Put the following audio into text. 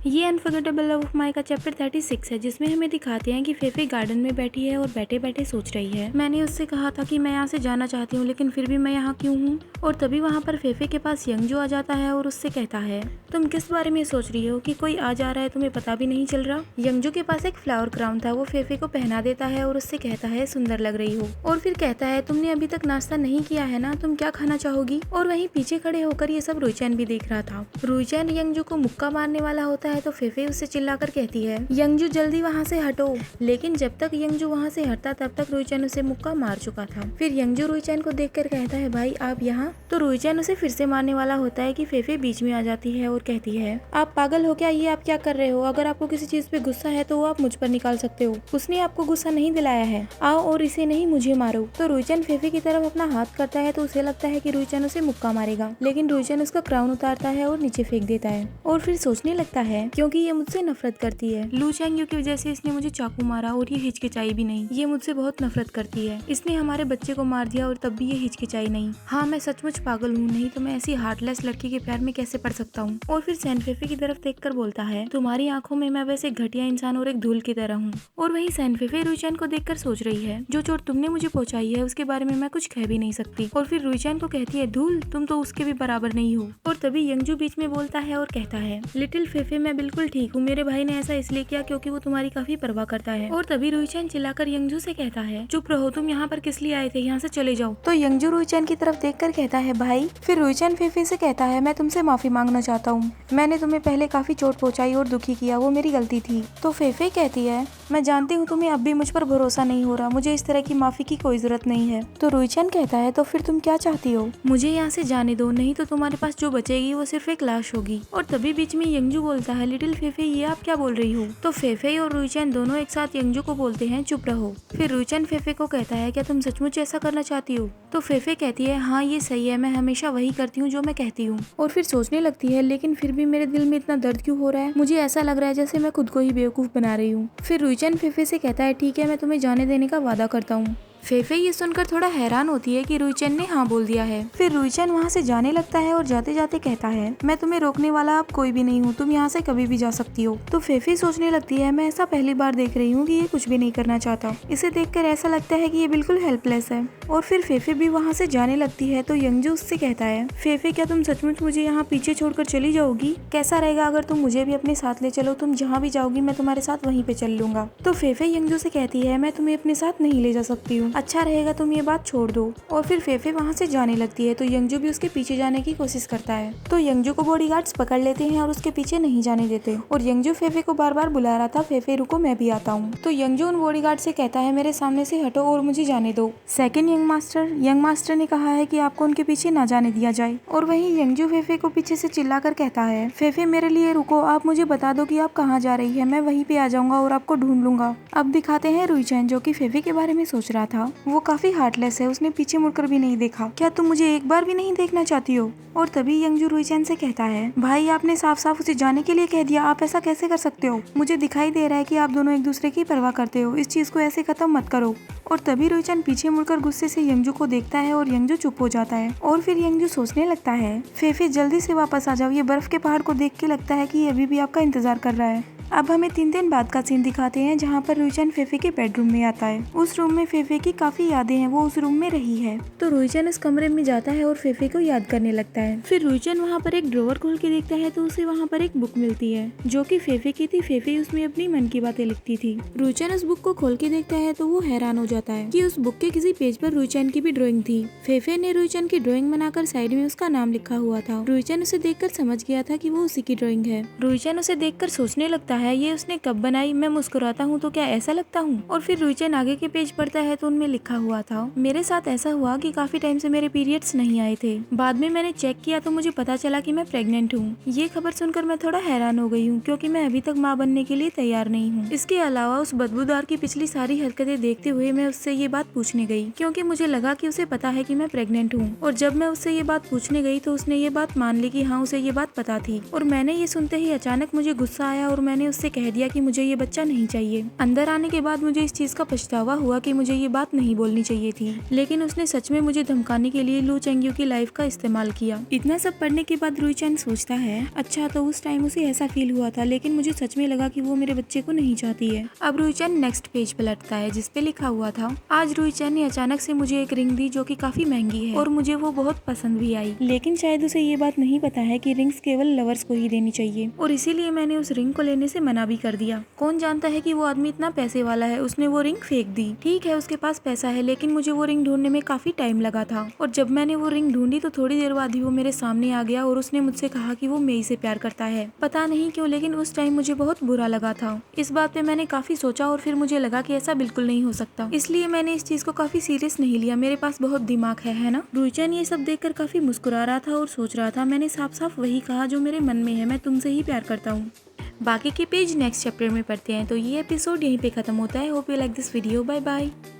ये unforgettable love of my का chapter 36 है, जिसमें हमें दिखाते हैं कि फेफे गार्डन में बैठी है और बैठे बैठे सोच रही है। मैंने उससे कहा था कि मैं यहाँ से जाना चाहती हूँ, लेकिन फिर भी मैं यहाँ क्यों हूँ। और तभी वहाँ पर फेफे के पास यंगजू आ जाता है और उससे कहता है, तुम किस बारे में सोच रही हो कि कोई आ जा रहा है, तुम्हें पता भी नहीं चल रहा। यंगजू के पास एक फ्लावर क्राउन था, वो फेफे को पहना देता है और उससे कहता है सुंदर लग रही हो। और फिर कहता है, तुमने अभी तक नाश्ता नहीं किया है ना, तुम क्या खाना चाहोगी। और वहीं पीछे खड़े होकर ये सब रुईचैन भी देख रहा था। रुईचैन यंगजू को मुक्का मारने वाला होता है तो फेफे उससे चिल्लाकर कहती है, यंगजू जल्दी वहाँ से हटो। लेकिन जब तक यंगजू वहाँ से हटता तब तक रुईचैन उसे मुक्का मार चुका था। फिर यंगजू रुईचैन को देखकर कहता है, भाई आप यहाँ। तो रुईचैन उसे फिर से मारने वाला होता है कि फेफे बीच में आ जाती है और कहती है, आप पागल हो क्या, ये आप क्या कर रहे हो। अगर आपको किसी चीज पे गुस्सा है तो वो आप मुझ पर निकाल सकते हो, उसने आपको गुस्सा नहीं दिलाया है, आओ और इसे नहीं मुझे मारो। तो रुईचैन फेफे की तरफ अपना हाथ करता है तो उसे लगता है कि रुईचैन उसे मुक्का मारेगा, लेकिन रुईचैन उसका क्राउन उतारता है और नीचे फेंक देता है। और फिर सोचने लगता है, क्योंकि ये मुझसे नफरत करती है, लू चैंग की वजह से इसने मुझे चाकू मारा और ये हिचकिचाई भी नहीं, ये मुझसे बहुत नफरत करती है, इसने हमारे बच्चे को मार दिया और तब भी ये हिचकिचाई नहीं। हाँ मैं सचमुच पागल हूँ, नहीं तो मैं ऐसी हार्टलेस लड़की के प्यार में कैसे पड़ सकता हूँ। और फिर सैन फेफे की तरफ देखकर बोलता है, तुम्हारी आंखों में मैं वैसे घटिया इंसान और एक धूल की तरह हूँ। और वहीं सैन फेफे रुईचैन को देखकर सोच रही है, जो चोट तुमने मुझे पहुंचाई है उसके बारे में मैं कुछ कह भी नहीं सकती। और फिर रुईचैन को कहती है, धूल तुम तो उसके भी बराबर नहीं हो। और तभी यंगजू बीच में बोलता है और कहता है, लिटिल फेफे मैं बिल्कुल ठीक हूँ, मेरे भाई ने ऐसा इसलिए किया क्योंकि वो तुम्हारी काफी परवाह करता है। और तभी रुईचैन चिल्लाकर यंगजू से कहता है, चुप रहो, तुम यहाँ पर किस लिए आए थे, यहाँ से चले जाओ। तो यंगजू रुईचैन की तरफ देखकर कहता है, भाई। फिर रुईचैन फेफे से कहता है, मैं तुमसे माफी मांगना चाहता हूँ, मैंने तुम्हें पहले काफी चोट पहुंचाई और दुखी किया, वो मेरी गलती थी। तो फेफे कहती है, मैं जानती हूँ तुम्हें अब भी मुझ पर भरोसा नहीं हो रहा, मुझे इस तरह की माफी की कोई जरूरत नहीं है। तो रुईचैन कहता है, तो फिर तुम क्या चाहती हो, मुझे यहाँ से जाने दो, नहीं तो तुम्हारे पास जो बचेगी वो सिर्फ एक लाश होगी। और तभी बीच में यंगजू बोलता है, लिटिल फेफे ये आप क्या बोल रही हो। तो फेफे और रुईचैन दोनों एक साथ यंगजू को बोलते हैं, चुप रहो। फिर रुईचैन फेफे को कहता है, क्या तुम सचमुच ऐसा करना चाहती हो। तो फेफे कहती है, हाँ ये सही है, मैं हमेशा वही करती हूँ जो मैं कहती हूँ। और फिर सोचने लगती है, लेकिन फिर भी मेरे दिल में इतना दर्द क्यों हो रहा है, मुझे ऐसा लग रहा है जैसे मैं खुद को ही बेवकूफ बना रही हूँ। फिर रुईचैन फेफे से कहता है, ठीक है मैं तुम्हें जाने देने का वादा करता हूँ। फेफे ये सुनकर थोड़ा हैरान होती है कि रुईचैन ने हाँ बोल दिया है। फिर रुईचैन वहाँ से जाने लगता है और जाते जाते कहता है, मैं तुम्हें रोकने वाला अब कोई भी नहीं हूँ, तुम यहाँ से कभी भी जा सकती हो। तो फेफे सोचने लगती है, मैं ऐसा पहली बार देख रही हूँ कि ये कुछ भी नहीं करना चाहता, इसे देखकर ऐसा लगता है कि ये बिल्कुल हेल्पलेस है। और फिर फेफे भी वहाँ से जाने लगती है तो यंगजू उससे कहता है, फेफे क्या तुम सचमुच मुझे यहाँ पीछे छोड़कर चली जाओगी, कैसा रहेगा अगर तुम मुझे भी अपने साथ ले चलो, तुम जहाँ भी जाओगी मैं तुम्हारे साथ वहीं पे चल लूंगा। तो फेफे यंगजू से कहती है, मैं तुम्हें अपने साथ नहीं ले जा सकती हूँ, अच्छा रहेगा तुम ये बात छोड़ दो। और फिर फेफे वहाँ से जाने लगती है तो यंगजू भी उसके पीछे जाने की कोशिश करता है। तो यंगजू को बॉडीगार्ड्स पकड़ लेते हैं और उसके पीछे नहीं जाने देते। और यंगजू फेफे को बार बार बुला रहा था, फेफे रुको मैं भी आता हूँ। तो यंगजू उन बॉडीगार्ड से कहता है, मेरे सामने से हटो और मुझे जाने दो। सेकंड यंग मास्टर ने कहा है कि आपको उनके पीछे ना जाने दिया जाए। और वहीं यंगजू फेफे को पीछे से चिल्लाकर कहता है, फेफे मेरे लिए रुको, आप मुझे बता दो कि आप कहाँ जा रही है, मैं वहीं पे आ जाऊंगा और आपको ढूंढ लूंगा। अब दिखाते हैं रुईचैन, जो कि फेफे के बारे में सोच रहा था, वो काफी हार्टलेस है, उसने पीछे मुड़कर भी नहीं देखा, क्या तुम मुझे एक बार भी नहीं देखना चाहती हो। और तभी यंगजू रुईचैन से कहता है, भाई आपने साफ साफ उसे जाने के लिए कह दिया, आप ऐसा कैसे कर सकते हो, मुझे दिखाई दे रहा है कि आप दोनों एक दूसरे की परवाह करते हो, इस चीज को ऐसे खत्म मत करो। और तभी रुईचैन पीछे मुड़कर गुस्से से यंगजू को देखता है और यंगजू चुप हो जाता है। और फिर यंगजू सोचने लगता है, फेफे जल्दी से वापस आ जाओ, ये बर्फ के पहाड़ को देख के लगता है कि ये अभी भी आपका इंतजार कर रहा है। अब हमें 3 दिन बाद का सीन दिखाते हैं जहाँ पर रुईचैन फेफे के बेडरूम में आता है। उस रूम में फेफे की काफी यादें हैं, वो उस रूम में रही है। तो रुईचैन उस कमरे में जाता है और फेफे को याद करने लगता है। फिर रुईचैन वहाँ पर एक ड्रॉवर खोल के देखता है तो उसे वहाँ पर एक बुक मिलती है जो कि फेफे की थी। फेफे उसमें अपनी मन की बातें लिखती थी। रुईचैन उस बुक को खोल के देखता है तो वो हैरान हो जाता है कि उस बुक के किसी पेज पर रुईचैन की भी ड्राइंग थी। फेफे ने रुईचैन की ड्राइंग बनाकर साइड में उसका नाम लिखा हुआ था। रुईचैन उसे देखकर समझ गया था कि वो उसी की ड्राइंग है। रुईचैन उसे देखकर सोचने लगता है, ये उसने कब बनाई, मैं मुस्कुराता हूँ तो क्या ऐसा लगता हूँ। और फिर रुईचैन आगे के पेज पढ़ता है तो उनमें लिखा हुआ था, मेरे साथ ऐसा हुआ कि काफी टाइम से मेरे पीरियड्स नहीं आए थे, बाद में मैंने चेक किया तो मुझे पता चला कि मैं प्रेग्नेंट हूँ। ये खबर सुनकर मैं थोड़ा हैरान हो गई हूँ क्योंकि मैं अभी तक माँ बनने के लिए तैयार नहीं हूँ। इसके अलावा उस बदबूदार की पिछली सारी हरकतें देखते हुए मैं उससे ये बात पूछने गई क्योंकि मुझे लगा कि उसे पता है कि मैं प्रेग्नेंट हूँ। और जब मैं उससे ये बात पूछने गई तो उसने ये बात मान ली कि हाँ उसे ये बात पता थी। और मैंने ये सुनते ही अचानक मुझे गुस्सा आया और मैंने उससे कह दिया कि मुझे ये बच्चा नहीं चाहिए। अंदर आने के बाद मुझे इस चीज का पछतावा हुआ कि मुझे ये बात नहीं बोलनी चाहिए थी, लेकिन उसने सच में मुझे धमकाने के लिए लू चेंग्यू की लाइफ का इस्तेमाल किया। इतना सब पढ़ने के बाद रुई चैन सोचता है, अच्छा तो उस टाइम उसे ऐसा फील हुआ था, लेकिन मुझे सच में लगा कि वो मेरे बच्चे को नहीं चाहती है। अब रुई चैन नेक्स्ट पेज पलटता है जिसपे लिखा हुआ था, आज रुई चैन ने अचानक से मुझे एक रिंग दी जो कि काफी महंगी है और मुझे वो बहुत पसंद भी आई, लेकिन शायद उसे ये बात नहीं पता है कि रिंग्स केवल लवर्स को ही देनी चाहिए और इसीलिए मैंने उस रिंग को लेने से मना भी कर दिया। कौन जानता है कि वो आदमी इतना पैसे वाला है, उसने वो रिंग फेंक दी। ठीक है उसके पास पैसा है, लेकिन मुझे वो रिंग ढूंढने में काफी टाइम लगा था और जब मैंने वो रिंग ढूंढी तो थोड़ी देर बाद ही वो मेरे सामने आ गया और उसने मुझसे कहा कि वो मेरी से प्यार करता है। पता नहीं क्यों, लेकिन उस टाइम मुझे बहुत बुरा लगा था। इस बात पे मैंने काफी सोचा और फिर मुझे लगा कि ऐसा बिल्कुल नहीं हो सकता, इसलिए मैंने इस चीज को काफी सीरियस नहीं लिया। मेरे पास बहुत दिमाग है ना। रुई चैन ये सब देखकर काफी मुस्कुरा रहा था और सोच रहा था, मैंने साफ साफ वही कहा जो मेरे मन में है, मैं तुमसे ही प्यार करता हूँ। बाकी के पेज नेक्स्ट चैप्टर में पढ़ते हैं। तो ये एपिसोड यहीं पे खत्म होता है। Hope you like this video. Bye bye.